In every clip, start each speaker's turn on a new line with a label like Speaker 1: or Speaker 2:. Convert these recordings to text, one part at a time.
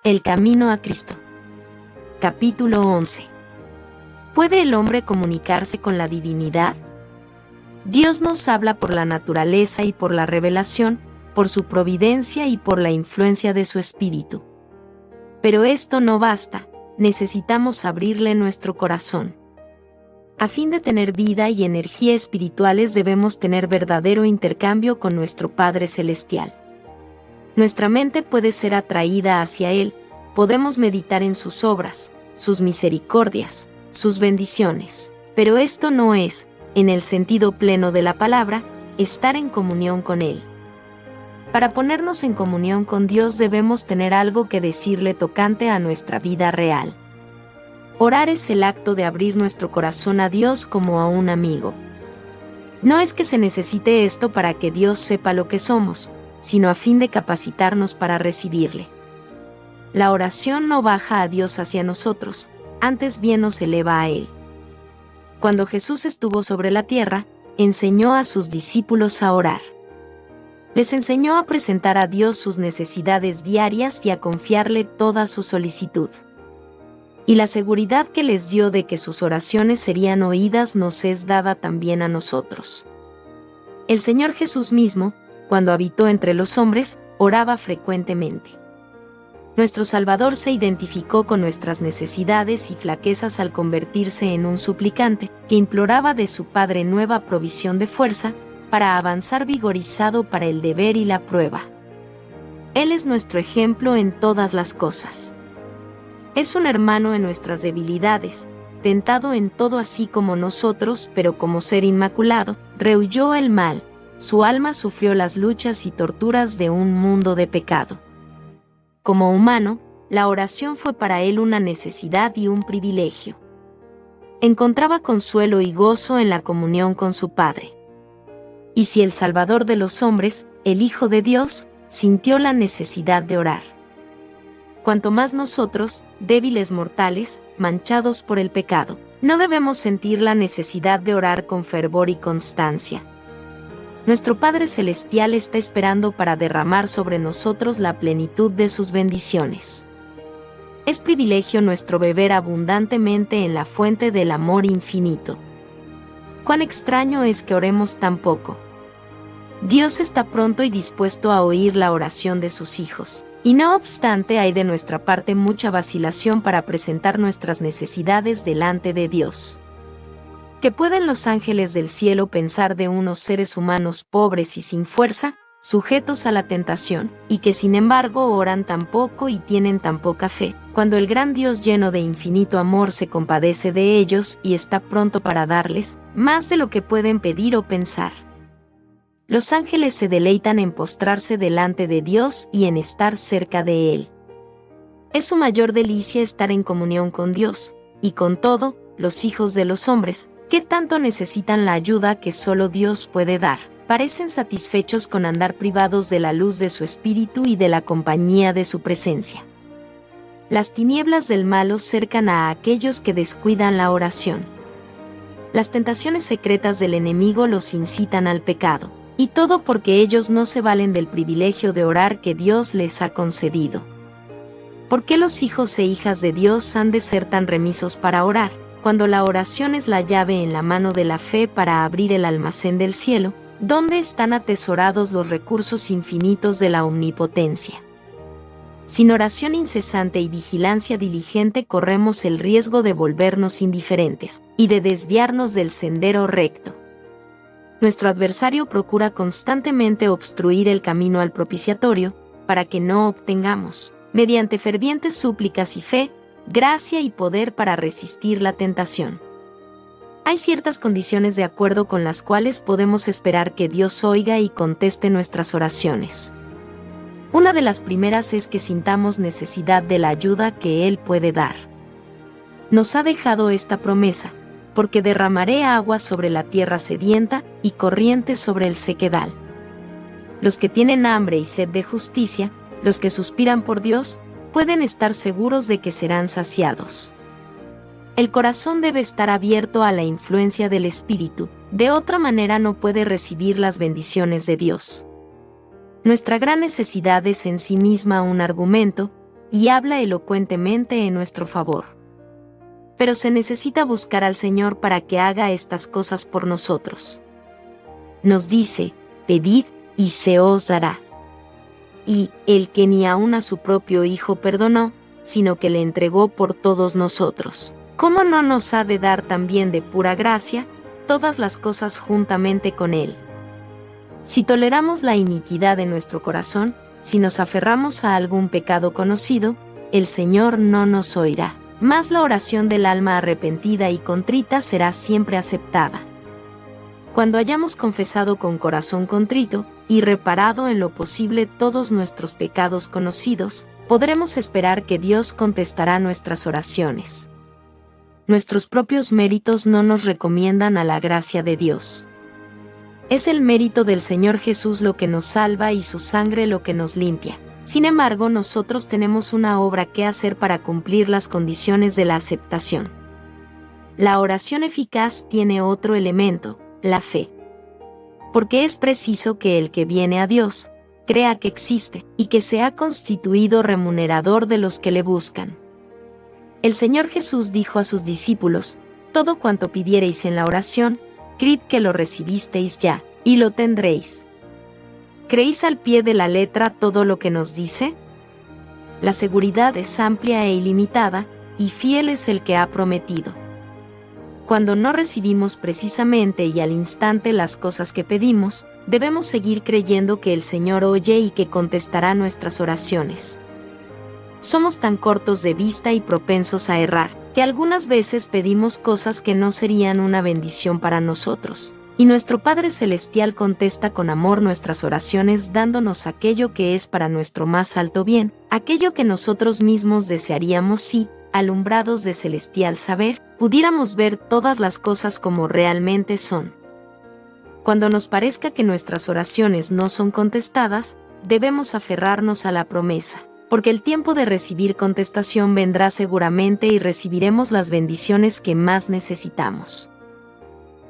Speaker 1: El camino a Cristo. Capítulo 11. ¿Puede el hombre comunicarse con la divinidad? Dios nos habla por la naturaleza y por la revelación, por su providencia y por la influencia de su espíritu. Pero esto no basta, necesitamos abrirle nuestro corazón. A fin de tener vida y energía espirituales debemos tener verdadero intercambio con nuestro Padre Celestial. Nuestra mente puede ser atraída hacia Él, podemos meditar en sus obras, sus misericordias, sus bendiciones, pero esto no es, en el sentido pleno de la palabra, estar en comunión con Él. Para ponernos en comunión con Dios debemos tener algo que decirle tocante a nuestra vida real. Orar es el acto de abrir nuestro corazón a Dios como a un amigo. No es que se necesite esto para que Dios sepa lo que somos, sino a fin de capacitarnos para recibirle. La oración no baja a Dios hacia nosotros, antes bien nos eleva a Él. Cuando Jesús estuvo sobre la tierra, enseñó a sus discípulos a orar. Les enseñó a presentar a Dios sus necesidades diarias y a confiarle toda su solicitud. Y la seguridad que les dio de que sus oraciones serían oídas nos es dada también a nosotros. El Señor Jesús mismo, cuando habitó entre los hombres, oraba frecuentemente. Nuestro Salvador se identificó con nuestras necesidades y flaquezas al convertirse en un suplicante, que imploraba de su Padre nueva provisión de fuerza, para avanzar vigorizado para el deber y la prueba. Él es nuestro ejemplo en todas las cosas. Es un hermano en nuestras debilidades, tentado en todo así como nosotros, pero como ser inmaculado, rehuyó el mal. Su alma sufrió las luchas y torturas de un mundo de pecado. Como humano, la oración fue para él una necesidad y un privilegio. Encontraba consuelo y gozo en la comunión con su Padre. Y si el Salvador de los hombres, el Hijo de Dios, sintió la necesidad de orar, cuanto más nosotros, débiles mortales, manchados por el pecado, no debemos sentir la necesidad de orar con fervor y constancia. Nuestro Padre Celestial está esperando para derramar sobre nosotros la plenitud de sus bendiciones. Es privilegio nuestro beber abundantemente en la fuente del amor infinito. Cuán extraño es que oremos tan poco. Dios está pronto y dispuesto a oír la oración de sus hijos, y no obstante hay de nuestra parte mucha vacilación para presentar nuestras necesidades delante de Dios. ¿Qué pueden los ángeles del cielo pensar de unos seres humanos pobres y sin fuerza, sujetos a la tentación, y que sin embargo oran tan poco y tienen tan poca fe, cuando el gran Dios lleno de infinito amor se compadece de ellos y está pronto para darles más de lo que pueden pedir o pensar? Los ángeles se deleitan en postrarse delante de Dios y en estar cerca de Él. Es su mayor delicia estar en comunión con Dios, y con todo, los hijos de los hombres, que tanto necesitan la ayuda que solo Dios puede dar, parecen satisfechos con andar privados de la luz de su espíritu y de la compañía de su presencia. Las tinieblas del malo cercan a aquellos que descuidan la oración. Las tentaciones secretas del enemigo los incitan al pecado, y todo porque ellos no se valen del privilegio de orar que Dios les ha concedido. ¿Por qué los hijos e hijas de Dios han de ser tan remisos para orar, cuando la oración es la llave en la mano de la fe para abrir el almacén del cielo, donde están atesorados los recursos infinitos de la omnipotencia? Sin oración incesante y vigilancia diligente corremos el riesgo de volvernos indiferentes y de desviarnos del sendero recto. Nuestro adversario procura constantemente obstruir el camino al propiciatorio, para que no obtengamos, mediante fervientes súplicas y fe, gracia y poder para resistir la tentación. Hay ciertas condiciones de acuerdo con las cuales podemos esperar que Dios oiga y conteste nuestras oraciones. Una de las primeras es que sintamos necesidad de la ayuda que Él puede dar. Nos ha dejado esta promesa, porque derramaré agua sobre la tierra sedienta y corrientes sobre el sequedal. Los que tienen hambre y sed de justicia, los que suspiran por Dios, pueden estar seguros de que serán saciados. El corazón debe estar abierto a la influencia del Espíritu, de otra manera no puede recibir las bendiciones de Dios. Nuestra gran necesidad es en sí misma un argumento, y habla elocuentemente en nuestro favor. Pero se necesita buscar al Señor para que haga estas cosas por nosotros. Nos dice, pedid y se os dará. Y el que ni aun a su propio Hijo perdonó, sino que le entregó por todos nosotros, ¿cómo no nos ha de dar también de pura gracia todas las cosas juntamente con Él? Si toleramos la iniquidad en nuestro corazón, si nos aferramos a algún pecado conocido, el Señor no nos oirá, mas la oración del alma arrepentida y contrita será siempre aceptada. Cuando hayamos confesado con corazón contrito y reparado en lo posible todos nuestros pecados conocidos, podremos esperar que Dios contestará nuestras oraciones. Nuestros propios méritos no nos recomiendan a la gracia de Dios. Es el mérito del Señor Jesús lo que nos salva y su sangre lo que nos limpia. Sin embargo, nosotros tenemos una obra que hacer para cumplir las condiciones de la aceptación. La oración eficaz tiene otro elemento, la fe. Porque es preciso que el que viene a Dios, crea que existe, y que se ha constituido remunerador de los que le buscan. El Señor Jesús dijo a sus discípulos, todo cuanto pidiereis en la oración, creed que lo recibisteis ya, y lo tendréis. ¿Creéis al pie de la letra todo lo que nos dice? La seguridad es amplia e ilimitada, y fiel es el que ha prometido. Cuando no recibimos precisamente y al instante las cosas que pedimos, debemos seguir creyendo que el Señor oye y que contestará nuestras oraciones. Somos tan cortos de vista y propensos a errar, que algunas veces pedimos cosas que no serían una bendición para nosotros, y nuestro Padre Celestial contesta con amor nuestras oraciones dándonos aquello que es para nuestro más alto bien, aquello que nosotros mismos desearíamos si, alumbrados de celestial saber, pudiéramos ver todas las cosas como realmente son. Cuando nos parezca que nuestras oraciones no son contestadas, debemos aferrarnos a la promesa, porque el tiempo de recibir contestación vendrá seguramente y recibiremos las bendiciones que más necesitamos.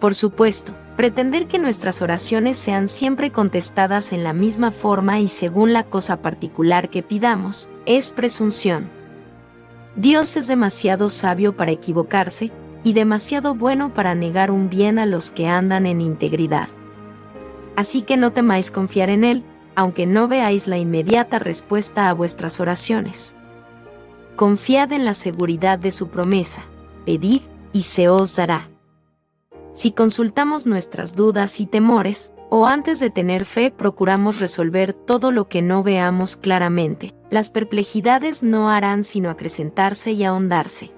Speaker 1: Por supuesto, pretender que nuestras oraciones sean siempre contestadas en la misma forma y según la cosa particular que pidamos, es presunción. Dios es demasiado sabio para equivocarse, y demasiado bueno para negar un bien a los que andan en integridad. Así que no temáis confiar en Él, aunque no veáis la inmediata respuesta a vuestras oraciones. Confiad en la seguridad de su promesa, pedid y se os dará. Si consultamos nuestras dudas y temores, o antes de tener fe procuramos resolver todo lo que no veamos claramente, las perplejidades no harán sino acrecentarse y ahondarse.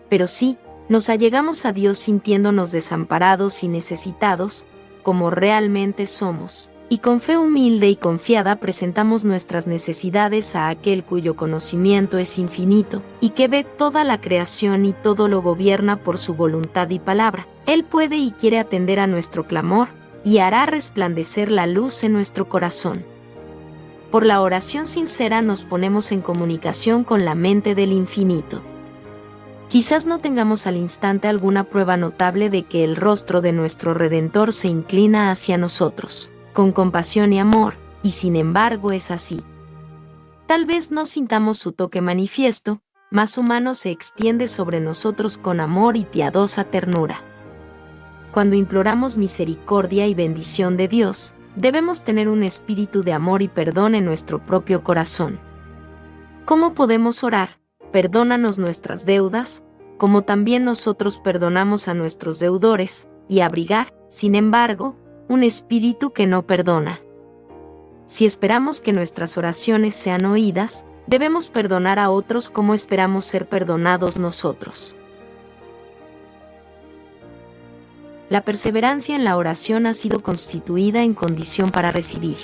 Speaker 1: Pero sí, nos allegamos a Dios sintiéndonos desamparados y necesitados, como realmente somos, y con fe humilde y confiada presentamos nuestras necesidades a aquel cuyo conocimiento es infinito, y que ve toda la creación y todo lo gobierna por su voluntad y palabra. Él puede y quiere atender a nuestro clamor, y hará resplandecer la luz en nuestro corazón. Por la oración sincera nos ponemos en comunicación con la mente del infinito. Quizás no tengamos al instante alguna prueba notable de que el rostro de nuestro Redentor se inclina hacia nosotros, con compasión y amor, y sin embargo es así. Tal vez no sintamos su toque manifiesto, mas su mano se extiende sobre nosotros con amor y piadosa ternura. Cuando imploramos misericordia y bendición de Dios, debemos tener un espíritu de amor y perdón en nuestro propio corazón. ¿Cómo podemos orar? Perdónanos nuestras deudas, como también nosotros perdonamos a nuestros deudores, y abrigar, sin embargo, un espíritu que no perdona. Si esperamos que nuestras oraciones sean oídas, debemos perdonar a otros como esperamos ser perdonados nosotros. La perseverancia en la oración ha sido constituida en condición para recibir.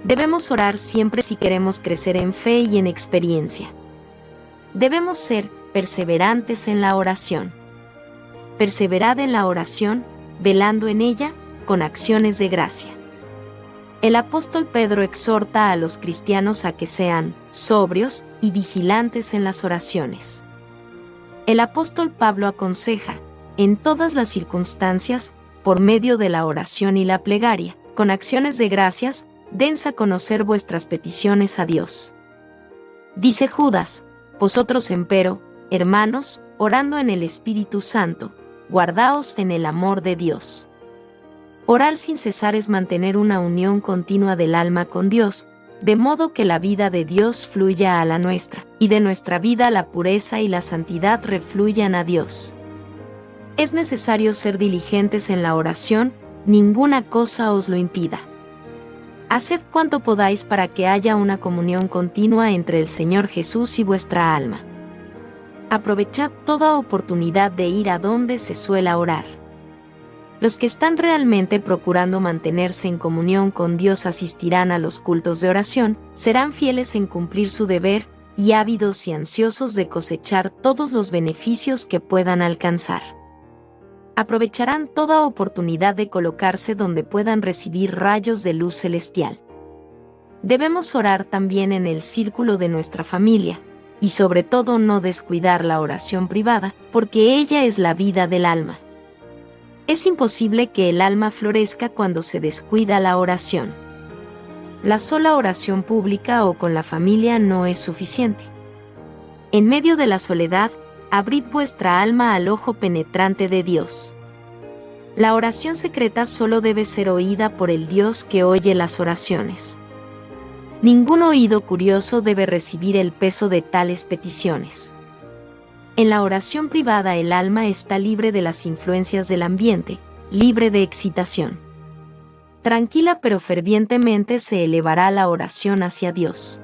Speaker 1: Debemos orar siempre si queremos crecer en fe y en experiencia. Debemos ser perseverantes en la oración. Perseverad en la oración, velando en ella, con acciones de gracia. El apóstol Pedro exhorta a los cristianos a que sean sobrios y vigilantes en las oraciones. El apóstol Pablo aconseja, en todas las circunstancias, por medio de la oración y la plegaria, con acciones de gracias, dense a conocer vuestras peticiones a Dios. Dice Judas: vosotros empero, hermanos, orando en el Espíritu Santo, guardaos en el amor de Dios. Orar sin cesar es mantener una unión continua del alma con Dios, de modo que la vida de Dios fluya a la nuestra, y de nuestra vida la pureza y la santidad refluyan a Dios. Es necesario ser diligentes en la oración, ninguna cosa os lo impida. Haced cuanto podáis para que haya una comunión continua entre el Señor Jesús y vuestra alma. Aprovechad toda oportunidad de ir a donde se suela orar. Los que están realmente procurando mantenerse en comunión con Dios asistirán a los cultos de oración, serán fieles en cumplir su deber, y ávidos y ansiosos de cosechar todos los beneficios que puedan alcanzar. Aprovecharán toda oportunidad de colocarse donde puedan recibir rayos de luz celestial. Debemos orar también en el círculo de nuestra familia, y sobre todo no descuidar la oración privada, porque ella es la vida del alma. Es imposible que el alma florezca cuando se descuida la oración. La sola oración pública o con la familia no es suficiente. En medio de la soledad, abrid vuestra alma al ojo penetrante de Dios. La oración secreta solo debe ser oída por el Dios que oye las oraciones. Ningún oído curioso debe recibir el peso de tales peticiones. En la oración privada el alma está libre de las influencias del ambiente, libre de excitación. Tranquila pero fervientemente se elevará la oración hacia Dios.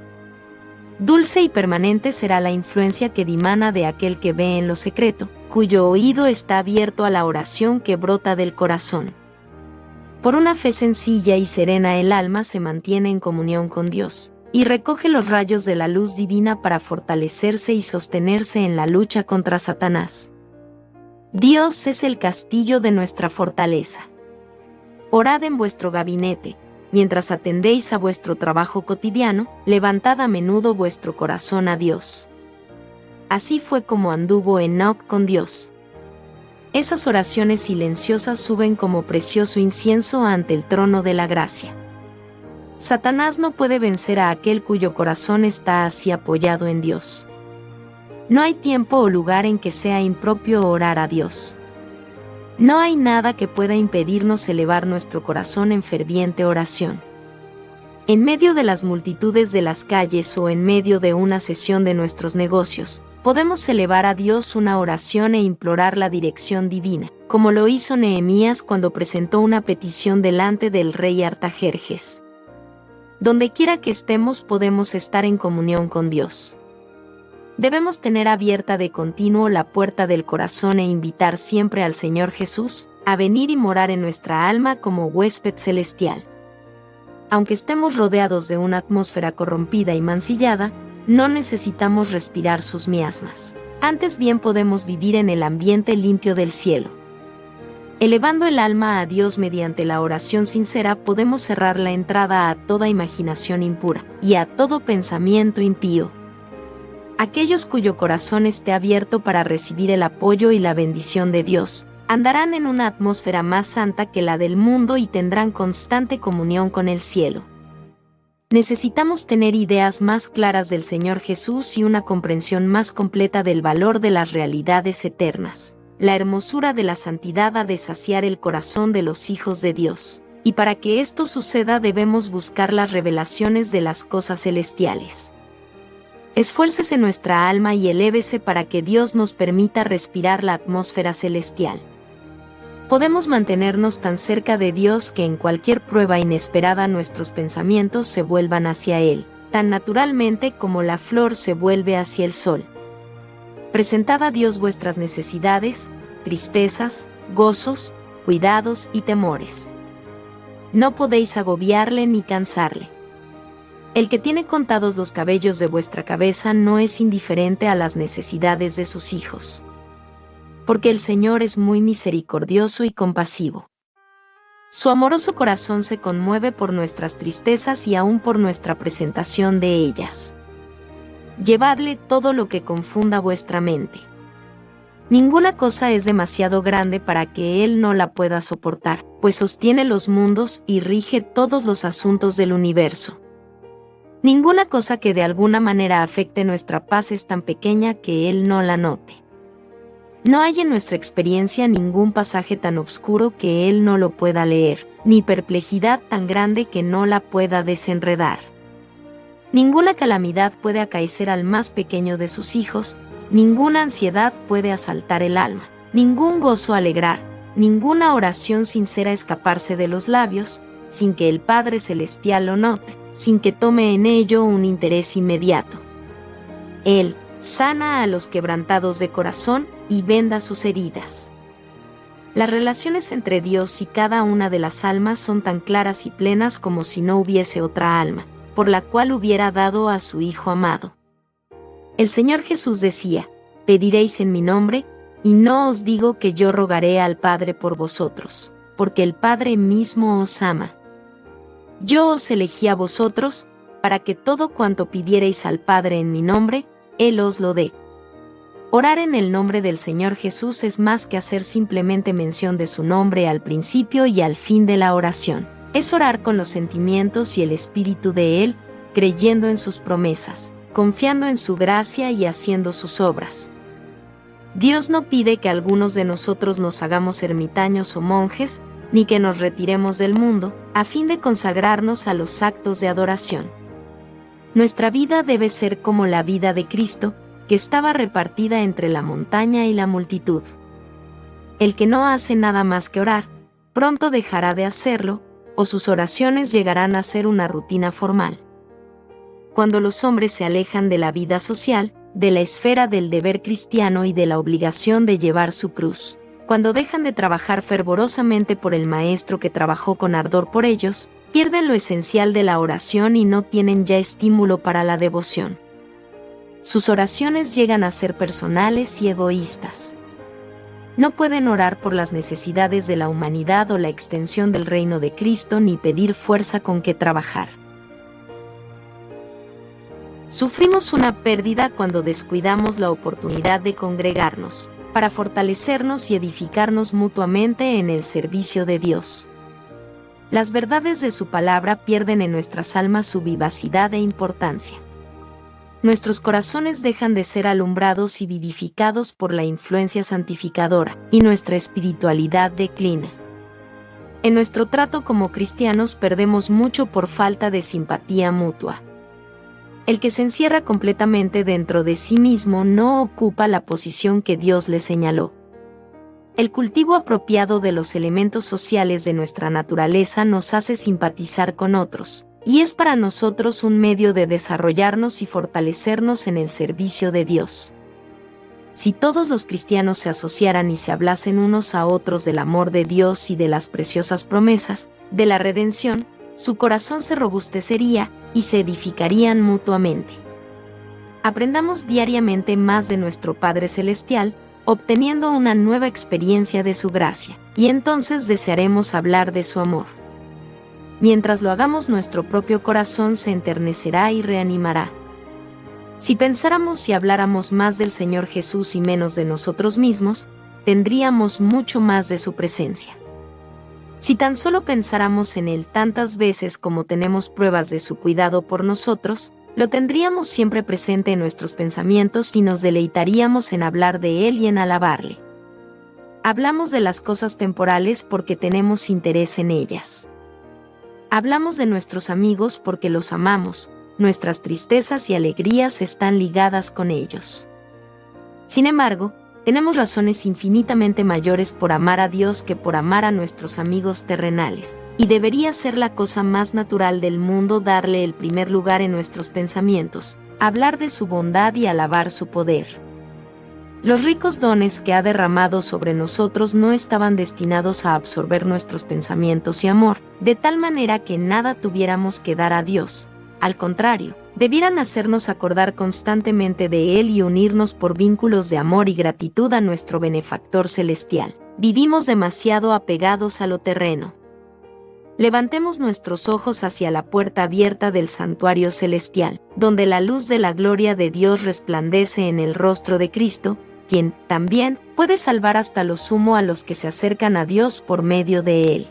Speaker 1: Dulce y permanente será la influencia que dimana de aquel que ve en lo secreto, cuyo oído está abierto a la oración que brota del corazón. Por una fe sencilla y serena el alma se mantiene en comunión con Dios, y recoge los rayos de la luz divina para fortalecerse y sostenerse en la lucha contra Satanás. Dios es el castillo de nuestra fortaleza. Orad en vuestro gabinete. Mientras atendéis a vuestro trabajo cotidiano, levantad a menudo vuestro corazón a Dios. Así fue como anduvo Enoc con Dios. Esas oraciones silenciosas suben como precioso incienso ante el trono de la gracia. Satanás no puede vencer a aquel cuyo corazón está así apoyado en Dios. No hay tiempo o lugar en que sea impropio orar a Dios. No hay nada que pueda impedirnos elevar nuestro corazón en ferviente oración. En medio de las multitudes de las calles o en medio de una sesión de nuestros negocios, podemos elevar a Dios una oración e implorar la dirección divina, como lo hizo Nehemías cuando presentó una petición delante del rey Artajerjes. Donde quiera que estemos podemos estar en comunión con Dios. Debemos tener abierta de continuo la puerta del corazón e invitar siempre al Señor Jesús a venir y morar en nuestra alma como huésped celestial. Aunque estemos rodeados de una atmósfera corrompida y mancillada, no necesitamos respirar sus miasmas. Antes bien podemos vivir en el ambiente limpio del cielo. Elevando el alma a Dios mediante la oración sincera podemos cerrar la entrada a toda imaginación impura y a todo pensamiento impío. Aquellos cuyo corazón esté abierto para recibir el apoyo y la bendición de Dios, andarán en una atmósfera más santa que la del mundo y tendrán constante comunión con el cielo. Necesitamos tener ideas más claras del Señor Jesús y una comprensión más completa del valor de las realidades eternas. La hermosura de la santidad ha de saciar el corazón de los hijos de Dios, y para que esto suceda debemos buscar las revelaciones de las cosas celestiales. Esfuércese nuestra alma y elévese para que Dios nos permita respirar la atmósfera celestial. Podemos mantenernos tan cerca de Dios que en cualquier prueba inesperada nuestros pensamientos se vuelvan hacia Él, tan naturalmente como la flor se vuelve hacia el sol. Presentad a Dios vuestras necesidades, tristezas, gozos, cuidados y temores. No podéis agobiarle ni cansarle. El que tiene contados los cabellos de vuestra cabeza no es indiferente a las necesidades de sus hijos. Porque el Señor es muy misericordioso y compasivo. Su amoroso corazón se conmueve por nuestras tristezas y aún por nuestra presentación de ellas. Llevadle todo lo que confunda vuestra mente. Ninguna cosa es demasiado grande para que Él no la pueda soportar, pues sostiene los mundos y rige todos los asuntos del universo. Ninguna cosa que de alguna manera afecte nuestra paz es tan pequeña que Él no la note. No hay en nuestra experiencia ningún pasaje tan oscuro que Él no lo pueda leer, ni perplejidad tan grande que no la pueda desenredar. Ninguna calamidad puede acaecer al más pequeño de sus hijos, ninguna ansiedad puede asaltar el alma, ningún gozo alegrar, ninguna oración sincera escaparse de los labios, sin que el Padre Celestial lo note, sin que tome en ello un interés inmediato. Él sana a los quebrantados de corazón y venda sus heridas. Las relaciones entre Dios y cada una de las almas son tan claras y plenas como si no hubiese otra alma, por la cual hubiera dado a su Hijo amado. El Señor Jesús decía: «Pediréis en mi nombre, y no os digo que yo rogaré al Padre por vosotros, porque el Padre mismo os ama. Yo os elegí a vosotros, para que todo cuanto pidiereis al Padre en mi nombre, Él os lo dé». Orar en el nombre del Señor Jesús es más que hacer simplemente mención de su nombre al principio y al fin de la oración. Es orar con los sentimientos y el espíritu de Él, creyendo en sus promesas, confiando en su gracia y haciendo sus obras. Dios no pide que algunos de nosotros nos hagamos ermitaños o monjes, ni que nos retiremos del mundo, a fin de consagrarnos a los actos de adoración. Nuestra vida debe ser como la vida de Cristo, que estaba repartida entre la montaña y la multitud. El que no hace nada más que orar, pronto dejará de hacerlo, o sus oraciones llegarán a ser una rutina formal. Cuando los hombres se alejan de la vida social, de la esfera del deber cristiano y de la obligación de llevar su cruz, cuando dejan de trabajar fervorosamente por el Maestro que trabajó con ardor por ellos, pierden lo esencial de la oración y no tienen ya estímulo para la devoción. Sus oraciones llegan a ser personales y egoístas. No pueden orar por las necesidades de la humanidad o la extensión del reino de Cristo ni pedir fuerza con que trabajar. Sufrimos una pérdida cuando descuidamos la oportunidad de congregarnos, para fortalecernos y edificarnos mutuamente en el servicio de Dios. Las verdades de su palabra pierden en nuestras almas su vivacidad e importancia. Nuestros corazones dejan de ser alumbrados y vivificados por la influencia santificadora, y nuestra espiritualidad declina. En nuestro trato como cristianos perdemos mucho por falta de simpatía mutua. El que se encierra completamente dentro de sí mismo no ocupa la posición que Dios le señaló. El cultivo apropiado de los elementos sociales de nuestra naturaleza nos hace simpatizar con otros, y es para nosotros un medio de desarrollarnos y fortalecernos en el servicio de Dios. Si todos los cristianos se asociaran y se hablasen unos a otros del amor de Dios y de las preciosas promesas de la redención, su corazón se robustecería y se edificarían mutuamente. Aprendamos diariamente más de nuestro Padre Celestial, obteniendo una nueva experiencia de su gracia, y entonces desearemos hablar de su amor. Mientras lo hagamos, nuestro propio corazón se enternecerá y reanimará. Si pensáramos y habláramos más del Señor Jesús y menos de nosotros mismos, tendríamos mucho más de su presencia. Si tan solo pensáramos en Él tantas veces como tenemos pruebas de su cuidado por nosotros, lo tendríamos siempre presente en nuestros pensamientos y nos deleitaríamos en hablar de Él y en alabarle. Hablamos de las cosas temporales porque tenemos interés en ellas. Hablamos de nuestros amigos porque los amamos, nuestras tristezas y alegrías están ligadas con ellos. Sin embargo, tenemos razones infinitamente mayores por amar a Dios que por amar a nuestros amigos terrenales, y debería ser la cosa más natural del mundo darle el primer lugar en nuestros pensamientos, hablar de su bondad y alabar su poder. Los ricos dones que ha derramado sobre nosotros no estaban destinados a absorber nuestros pensamientos y amor, de tal manera que nada tuviéramos que dar a Dios. Al contrario, debieran hacernos acordar constantemente de Él y unirnos por vínculos de amor y gratitud a nuestro benefactor celestial. Vivimos demasiado apegados a lo terreno. Levantemos nuestros ojos hacia la puerta abierta del santuario celestial, donde la luz de la gloria de Dios resplandece en el rostro de Cristo, quien, también, puede salvar hasta lo sumo a los que se acercan a Dios por medio de Él.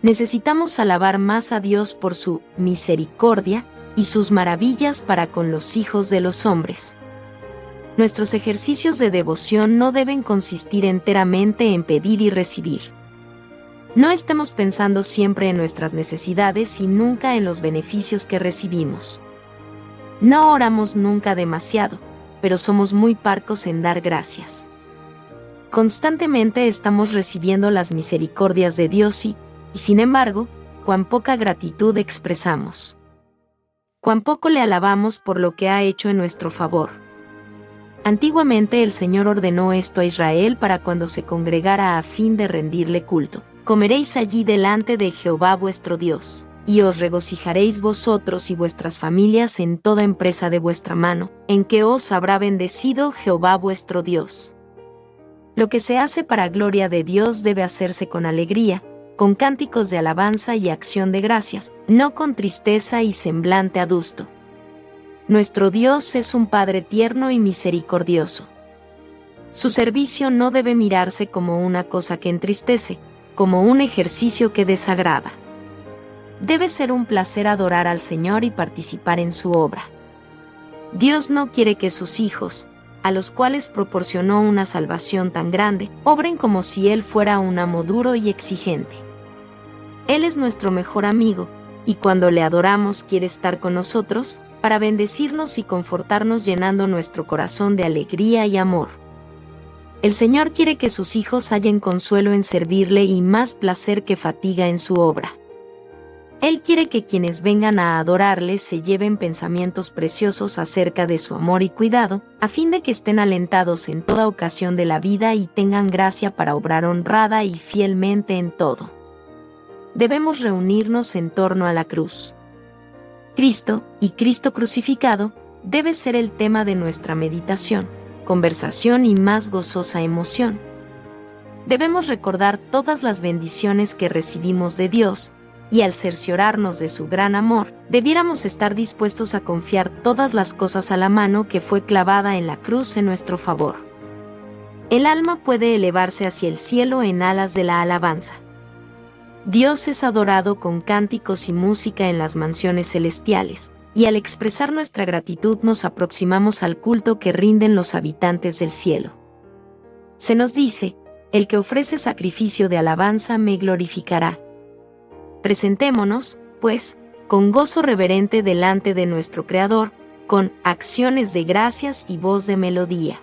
Speaker 1: Necesitamos alabar más a Dios por su misericordia y sus maravillas para con los hijos de los hombres. Nuestros ejercicios de devoción no deben consistir enteramente en pedir y recibir. No estemos pensando siempre en nuestras necesidades y nunca en los beneficios que recibimos. No oramos nunca demasiado, pero somos muy parcos en dar gracias. Constantemente estamos recibiendo las misericordias de Dios y, sin embargo, cuán poca gratitud expresamos. Cuán poco le alabamos por lo que ha hecho en nuestro favor. Antiguamente el Señor ordenó esto a Israel para cuando se congregara a fin de rendirle culto. Comeréis allí delante de Jehová vuestro Dios, y os regocijaréis vosotros y vuestras familias en toda empresa de vuestra mano, en que os habrá bendecido Jehová vuestro Dios. Lo que se hace para gloria de Dios debe hacerse con alegría, con cánticos de alabanza y acción de gracias, no con tristeza y semblante adusto. Nuestro Dios es un Padre tierno y misericordioso. Su servicio no debe mirarse como una cosa que entristece, como un ejercicio que desagrada. Debe ser un placer adorar al Señor y participar en su obra. Dios no quiere que sus hijos, a los cuales proporcionó una salvación tan grande, obren como si Él fuera un amo duro y exigente. Él es nuestro mejor amigo, y cuando le adoramos quiere estar con nosotros, para bendecirnos y confortarnos llenando nuestro corazón de alegría y amor. El Señor quiere que sus hijos hallen consuelo en servirle y más placer que fatiga en su obra. Él quiere que quienes vengan a adorarle se lleven pensamientos preciosos acerca de su amor y cuidado, a fin de que estén alentados en toda ocasión de la vida y tengan gracia para obrar honrada y fielmente en todo. Debemos reunirnos en torno a la cruz. Cristo, y Cristo crucificado, debe ser el tema de nuestra meditación, conversación y más gozosa emoción. Debemos recordar todas las bendiciones que recibimos de Dios, y al cerciorarnos de su gran amor, debiéramos estar dispuestos a confiar todas las cosas a la mano que fue clavada en la cruz en nuestro favor. El alma puede elevarse hacia el cielo en alas de la alabanza. Dios es adorado con cánticos y música en las mansiones celestiales, y al expresar nuestra gratitud nos aproximamos al culto que rinden los habitantes del cielo. Se nos dice, el que ofrece sacrificio de alabanza me glorificará. Presentémonos, pues, con gozo reverente delante de nuestro Creador, con acciones de gracias y voz de melodía.